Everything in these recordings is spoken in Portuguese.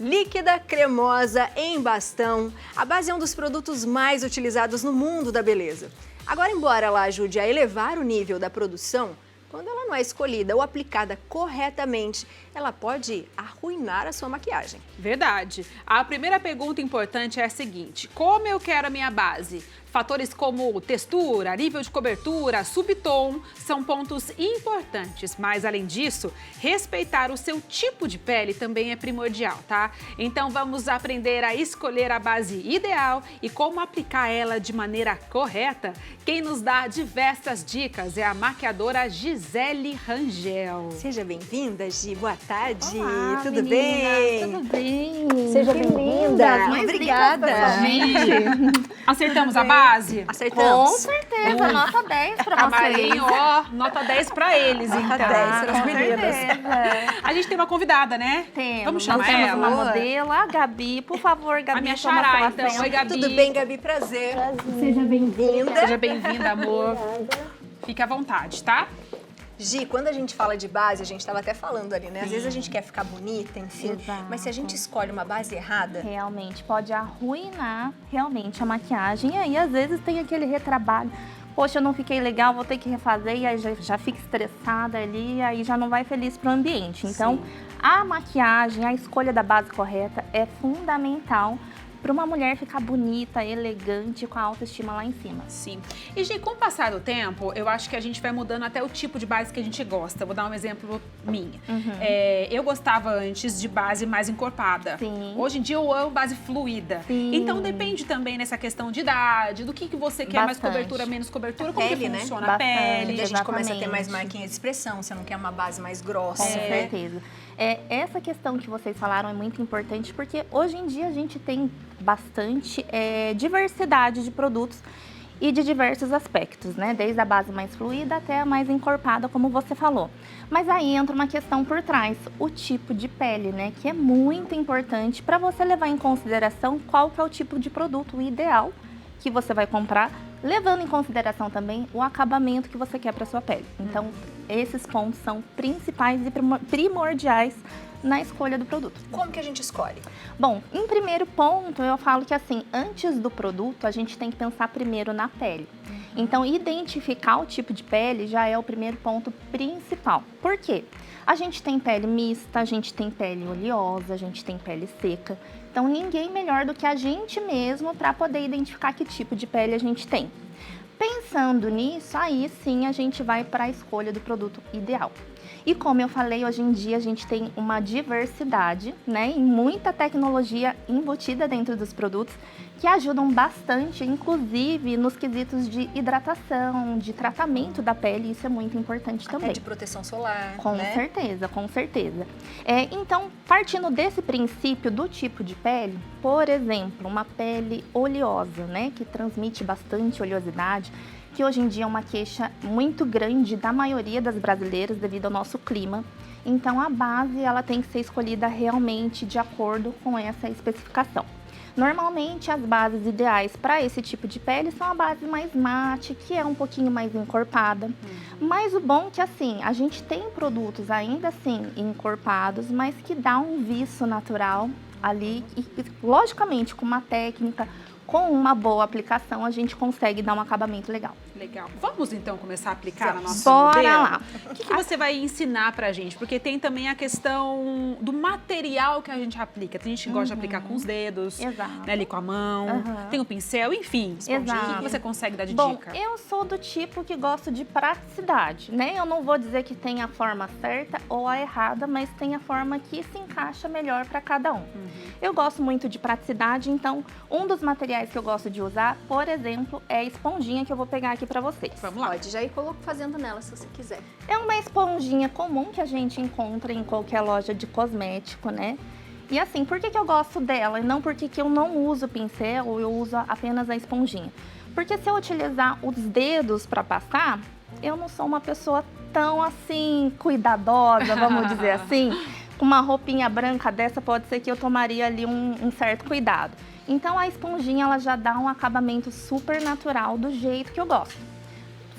Líquida, cremosa, em bastão, a base é um dos produtos mais utilizados no mundo da beleza. Agora, embora ela ajude a elevar o nível da produção, quando ela não é escolhida ou aplicada corretamente, ela pode arruinar a sua maquiagem. Verdade. A primeira pergunta importante é a seguinte: como eu quero a minha base? Fatores como textura, nível de cobertura, subtom são pontos importantes, mas além disso, respeitar o seu tipo de pele também é primordial, tá? Então vamos aprender a escolher a base ideal e como aplicar ela de maneira correta. Quem nos dá diversas dicas é a maquiadora Gisele Rangel. Seja bem-vinda, Gi. Boa tarde. Olá, tudo menina, bem? Tudo bem. Seja Que bem-vinda. lindas, Obrigada. Gente, acertamos a base? Com Acertamos. certeza, nota 10 pra A vocês. Marinho, ó, nota 10 pra eles, então. Nota 10 para as Com meninas. certeza. A gente tem uma convidada, né? Temos. Vamos chamar Nós temos ela? uma modelo, a Gabi. Por favor, Gabi, A minha toma xará, sua então. frente. Oi, Gabi. Tudo bem, Gabi? Prazer. Seja bem-vinda. Seja bem-vinda, amor. Fique à vontade, tá? Gi, quando a gente fala de base, a gente estava até falando ali, né? Às vezes a gente quer ficar bonita, enfim. Exato. Mas se a gente escolhe uma base errada, Realmente, pode arruinar realmente a maquiagem. E aí, às vezes, tem aquele retrabalho. Poxa, eu não fiquei legal, vou ter que refazer. E aí já fica estressada ali, e aí já não vai feliz pro ambiente. Então, a maquiagem, a escolha da base correta é fundamental para uma mulher ficar bonita, elegante, com a autoestima lá em cima. Sim. E, Gi, com o passar do tempo, eu acho que a gente vai mudando até o tipo de base que a gente gosta. Vou dar um exemplo minha. Eu gostava antes de base mais encorpada. Sim. Hoje em dia eu amo base fluida. Sim. Então depende também nessa questão de idade, do que você quer, mais Bastante. cobertura, menos cobertura, como pele, que né? funciona Bastante. a a pele. gente começa a ter mais Exatamente. marquinha de expressão, você não quer uma base mais grossa. Com certeza. Essa questão que vocês falaram é muito importante porque hoje em dia a gente tem bastante diversidade de produtos e de diversos aspectos, né? Desde a base mais fluida até a mais encorpada, como você falou. Mas aí entra uma questão por trás, o tipo de pele, né? Que é muito importante para você levar em consideração qual que é o tipo de produto ideal que você vai comprar, levando em consideração também o acabamento que você quer para sua pele. Então, esses pontos são principais e primordiais na escolha do produto. Como que a gente escolhe? Bom, em primeiro ponto, eu falo que assim, antes do produto, a gente tem que pensar primeiro na pele. Então, identificar o tipo de pele já é o primeiro ponto principal. Por quê? A gente tem pele mista, a gente tem pele oleosa, a gente tem pele seca. Então, ninguém melhor do que a gente mesmo para poder identificar que tipo de pele a gente tem. Pensando nisso, aí sim a gente vai para a escolha do produto ideal. E como eu falei, hoje em dia a gente tem uma diversidade, né, e muita tecnologia embutida dentro dos produtos que ajudam bastante, inclusive nos quesitos de hidratação, de tratamento da pele, isso é muito importante também. É de proteção solar, Com né? certeza, com certeza. Então, partindo desse princípio do tipo de pele, por exemplo, uma pele oleosa, né, que transmite bastante oleosidade, que hoje em dia é uma queixa muito grande da maioria das brasileiras devido ao nosso clima. Então, a base ela tem que ser escolhida realmente de acordo com essa especificação. Normalmente, as bases ideais para esse tipo de pele são a base mais mate, que é um pouquinho mais encorpada. Mas o bom é que, assim, a gente tem produtos ainda assim encorpados, mas que dá um viço natural ali. E, logicamente, com uma técnica, com uma boa aplicação, a gente consegue dar um acabamento legal. Legal. Vamos então começar a aplicar na nossa Bora modelo? lá. O que você vai ensinar pra gente? Porque tem também a questão do material que a gente aplica. Tem gente que gosta de aplicar com os dedos, Exato. né, ali com a mão, tem o pincel, enfim. Exato. O que você consegue dar de Bom, dica? eu sou do tipo que gosto de praticidade, né? Eu não vou dizer que tem a forma certa ou a errada, mas tem a forma que se encaixa melhor para cada um. Eu gosto muito de praticidade, então um dos materiais que eu gosto de usar, por exemplo, é a esponjinha que eu vou pegar aqui para vocês. Vamos lá. Pode já ir fazendo nela se você quiser. É uma esponjinha comum que a gente encontra em qualquer loja de cosmético, né? E assim, por que eu gosto dela e não porque que eu não uso pincel ou eu uso apenas a esponjinha? Porque se eu utilizar os dedos para passar, eu não sou uma pessoa tão assim cuidadosa, vamos dizer assim. Com uma roupinha branca dessa, pode ser que eu tomaria ali um certo cuidado. Então a esponjinha ela já dá um acabamento super natural do jeito que eu gosto.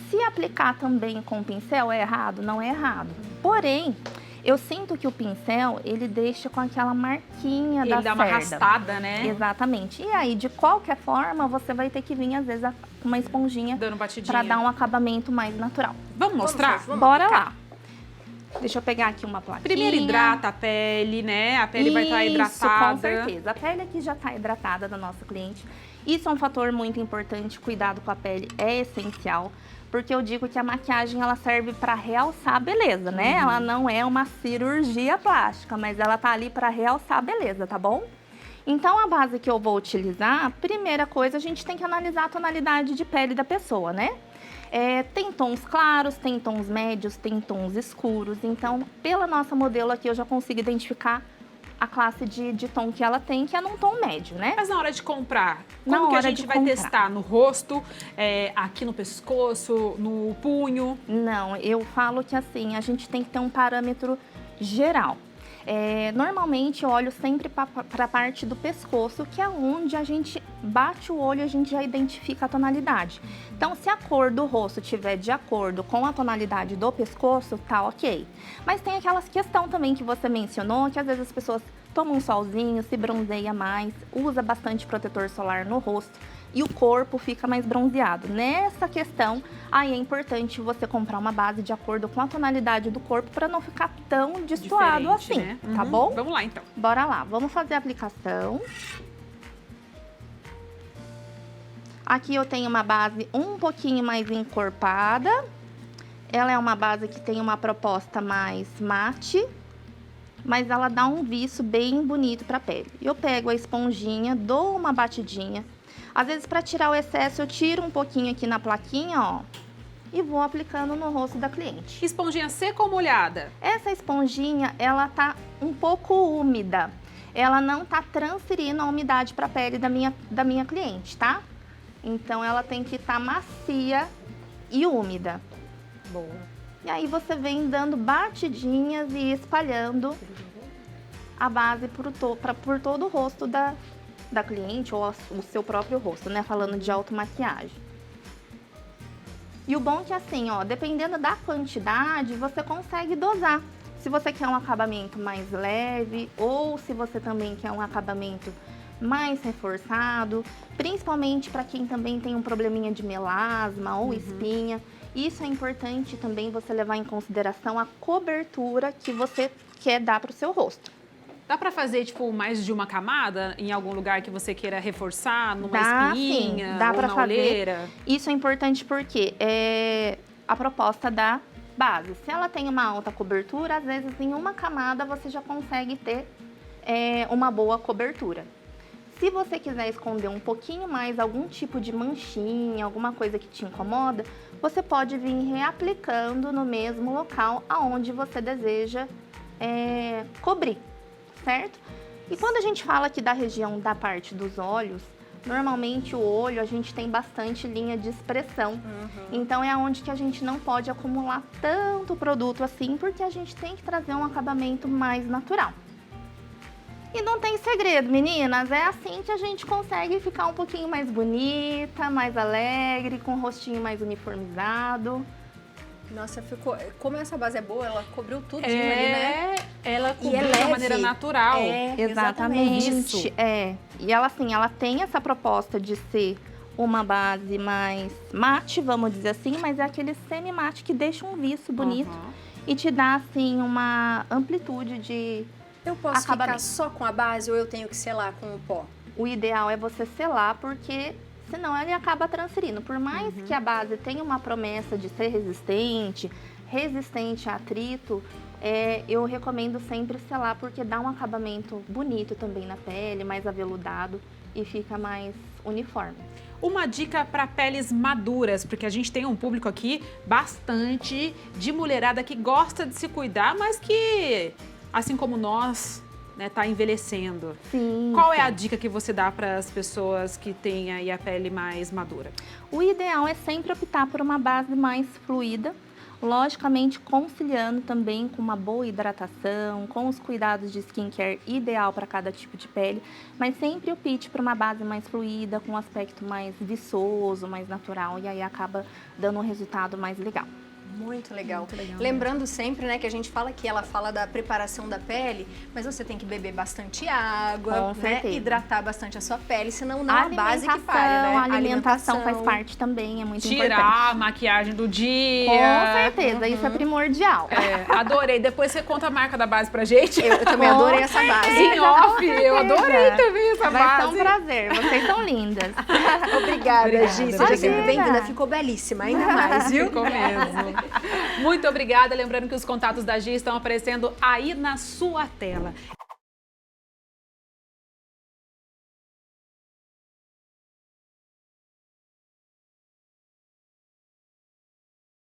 Se aplicar também com pincel é errado? Não é errado. Porém, Eu sinto que o pincel, ele deixa com aquela marquinha da cerda. Ele dá uma arrastada, né? Exatamente. E aí, de qualquer forma, você vai ter que vir, às vezes, com uma esponjinha Dando batidinha. para dar um acabamento mais natural. Vamos mostrar? Vamos Bora aplicar. lá. Deixa eu pegar aqui uma plaquinha. Primeiro hidrata a pele, né? A pele vai estar hidratada. Com certeza. A pele aqui já está hidratada da nossa cliente. Isso é um fator muito importante. Cuidado com a pele é essencial. Porque eu digo que a maquiagem, ela serve para realçar a beleza, né? Ela não é uma cirurgia plástica, mas ela tá ali para realçar a beleza, tá bom? Então, a base que eu vou utilizar, primeira coisa, a gente tem que analisar a tonalidade de pele da pessoa, né? Tem tons claros, tem tons médios, tem tons escuros. Então, pela nossa modelo aqui, eu já consigo identificar a classe de tom que ela tem, que é num tom médio, né? Mas na hora de comprar, Na como que a hora gente de vai comprar. testar? No rosto, aqui no pescoço, no punho? Não, eu falo que assim, a gente tem que ter um parâmetro geral. Normalmente eu olho sempre para a parte do pescoço, que é onde a gente bate o olho e a gente já identifica a tonalidade. Então, se a cor do rosto estiver de acordo com a tonalidade do pescoço, tá ok. Mas tem aquelas questão também que você mencionou, que às vezes as pessoas tomam um solzinho, se bronzeia mais, usa bastante protetor solar no rosto e o corpo fica mais bronzeado. Nessa questão, aí é importante você comprar uma base de acordo com a tonalidade do corpo para não ficar tão destoado Diferente, assim, né? tá Uhum. bom? Vamos lá, então. Bora lá, vamos fazer a aplicação. Aqui eu tenho uma base um pouquinho mais encorpada. Ela é uma base que tem uma proposta mais mate, mas ela dá um viço bem bonito para a pele. Eu pego a esponjinha, dou uma batidinha. Às vezes, para tirar o excesso, eu tiro um pouquinho aqui na plaquinha, ó, e vou aplicando no rosto da cliente. Esponjinha seca ou molhada? Essa esponjinha, ela tá um pouco úmida. Ela não tá transferindo a umidade para a pele da minha cliente, tá? Então, ela tem que estar macia e úmida. Boa. E aí, você vem dando batidinhas e espalhando a base por todo o rosto da cliente ou o seu próprio rosto, né? Falando de automaquiagem. E o bom é que assim, ó, dependendo da quantidade, você consegue dosar. Se você quer um acabamento mais leve ou se você também quer um acabamento mais reforçado, principalmente para quem também tem um probleminha de melasma ou espinha. Isso é importante também você levar em consideração a cobertura que você quer dar para o seu rosto. Dá pra fazer, tipo, mais de uma camada em algum lugar que você queira reforçar, numa Dá, espinha sim, dá ou pra na fazer. olheira? Isso é importante porque é a proposta da base. Se ela tem uma alta cobertura, às vezes em uma camada você já consegue ter uma boa cobertura. Se você quiser esconder um pouquinho mais algum tipo de manchinha, alguma coisa que te incomoda, você pode vir reaplicando no mesmo local aonde você deseja cobrir, certo? E quando a gente fala aqui da região da parte dos olhos, normalmente o olho a gente tem bastante linha de expressão. Então é onde que a gente não pode acumular tanto produto assim, porque a gente tem que trazer um acabamento mais natural. E não tem segredo, meninas, é assim que a gente consegue ficar um pouquinho mais bonita, mais alegre, com o rostinho mais uniformizado. Nossa, ficou. Como essa base é boa, ela cobriu tudinho ali, né? Ela E é cobriu de uma leve. maneira natural. Exatamente. Isso. E ela assim, ela tem essa proposta de ser uma base mais mate, vamos dizer assim, mas é aquele semi-mate que deixa um viço bonito e te dá assim uma amplitude de Eu posso ficar acabamento. só com a base ou eu tenho que selar com o pó? O ideal é você selar, porque senão ele acaba transferindo. Por mais que a base tenha uma promessa de ser resistente a atrito, eu recomendo sempre selar, porque dá um acabamento bonito também na pele, mais aveludado e fica mais uniforme. Uma dica para peles maduras, porque a gente tem um público aqui bastante de mulherada que gosta de se cuidar, mas que, assim como nós, né, tá envelhecendo. Sim. Qual é a dica que você dá para as pessoas que têm aí a pele mais madura? O ideal é sempre optar por uma base mais fluida, logicamente conciliando também com uma boa hidratação, com os cuidados de skincare ideal para cada tipo de pele, mas sempre opte por uma base mais fluida, com um aspecto mais viçoso, mais natural, e aí acaba dando um resultado mais legal. Muito legal. Muito legal Lembrando sempre, né, que a gente fala que ela fala da preparação da pele, mas você tem que beber bastante água, Com né, certeza. hidratar bastante a sua pele, senão não a base que pare, né? A alimentação faz parte também, é muito Tirar importante. a maquiagem do dia. Com certeza, isso é primordial. Adorei. Depois você conta a marca da base pra gente. Eu também adorei essa base. Em off, eu adorei também essa Vai base. ser um prazer, vocês são lindas. Obrigada, Gi. Seja sempre Imagina. bem-vinda. Ficou belíssima, ainda mais, viu? Ficou mesmo. Muito obrigada. Lembrando que os contatos da Gi estão aparecendo aí na sua tela.